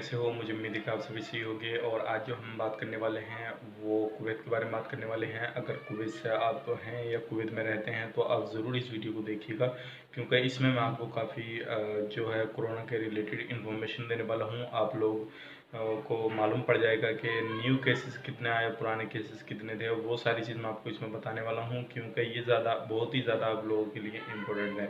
कैसे हो? मुझे उम्मीद है कि आप सभी सही होंगे। और आज जो हम बात करने वाले हैं वो कुवैत के बारे में बात करने वाले हैं। अगर कुवैत से आप हैं या कुवैत में रहते हैं तो आप ज़रूर इस वीडियो को देखिएगा, क्योंकि इसमें मैं आपको काफ़ी जो है कोरोना के रिलेटेड इन्फॉर्मेशन देने वाला हूँ। आप लोग को मालूम पड़ जाएगा कि न्यू केसेस कितने आए, पुराने केसेस कितने थे, वो सारी चीज़ मैं आपको इसमें बताने वाला हूँ, क्योंकि ये बहुत ही ज़्यादा आप लोगों के लिए इम्पोर्टेंट है।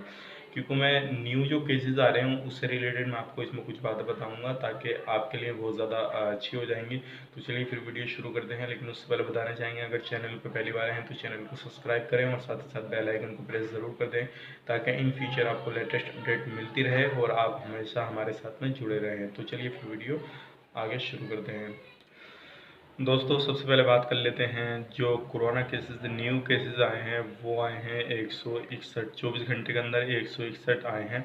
क्योंकि मैं न्यू जो केसेस आ रहे हैं उससे रिलेटेड मैं आपको इसमें कुछ बातें बताऊंगा ताकि आपके लिए बहुत ज़्यादा अच्छी हो जाएंगी। तो चलिए फिर वीडियो शुरू करते हैं, लेकिन उससे पहले बताना चाहेंगे अगर चैनल पर पहली बार हैं तो चैनल को सब्सक्राइब करें और साथ ही साथ बेल आइकन को प्रेस ज़रूर कर दें, ताकि इन फ्यूचर आपको लेटेस्ट अपडेट मिलती रहे और आप हमेशा हमारे साथ में जुड़े रहें। तो चलिए फिर वीडियो आगे शुरू करते हैं। दोस्तों सबसे पहले बात कर लेते हैं जो कोरोना केसेस न्यू केसेस आए हैं वो आए हैं 161। 24 घंटे के अंदर 161 आए हैं।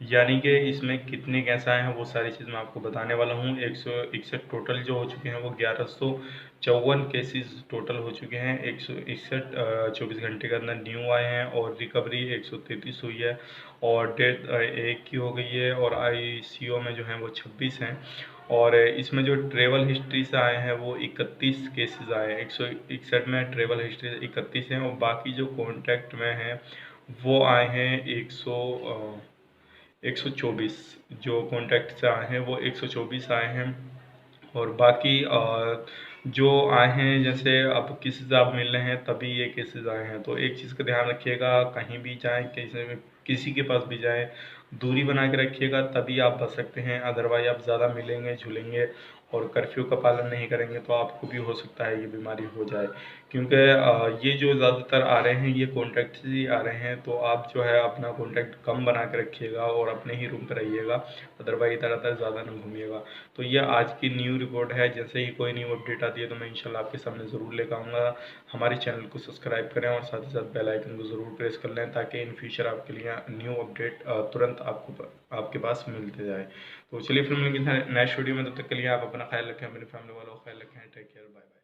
यानी कि इसमें कितने केस आए हैं वो सारी चीज़ मैं आपको बताने वाला हूँ। 161 टोटल जो हो चुके हैं वो 1154 केसेस टोटल हो चुके हैं। 161 24 घंटे के अंदर न्यू आए हैं और रिकवरी 133 हुई है और डेथ एक की हो गई है और ICU में जो है वो 26 हैं। और इसमें जो ट्रेवल हिस्ट्री से आए हैं वो 31 केसेस आए हैं। 161 में ट्रेवल हिस्ट्री 31 हैं और बाकी जो कॉन्टैक्ट में हैं वो आए हैं 124। जो कॉन्टैक्ट से आए हैं वो 124 आए हैं। और बाकी जो आए हैं, जैसे अब किसी से आप मिल रहे हैं तभी ये केसेस आए हैं। तो एक चीज़ का ध्यान रखिएगा, कहीं भी जाएं, किसी के पास भी जाएं, दूरी बना के रखिएगा, तभी आप बच सकते हैं। अदरवाइज आप ज़्यादा मिलेंगे झूलेंगे और कर्फ्यू का पालन नहीं करेंगे तो आपको भी हो सकता है ये बीमारी हो जाए। क्योंकि ये जो ज़्यादातर आ रहे हैं ये कॉन्टैक्ट से ही आ रहे हैं, तो आप जो है अपना कॉन्टैक्ट कम बना के रखिएगा और अपने ही रूम पर रहिएगा, अदरवाइज इधर उधर ज़्यादा ना घूमिएगा। तो ये आज की न्यू रिपोर्ट है। जैसे ही कोई न्यू अपडेट आती है तो मैं इंशाल्लाह आपके सामने ज़रूर लेकर आऊँगा। हमारे चैनल को सब्सक्राइब करें और साथ ही साथ बेल आइकन को ज़रूर प्रेस कर लें, ताकि इन फ्यूचर आपके लिए न्यू अपडेट तुरंत आपके पास मिलते जाए। तो चलिए फिर मिलेंगे नेक्स्ट वीडियो में, तब तक के लिए आप अपना ख्याल रखें, अपनी फैमिली वालों का ख्याल रखें। Take care, bye bye.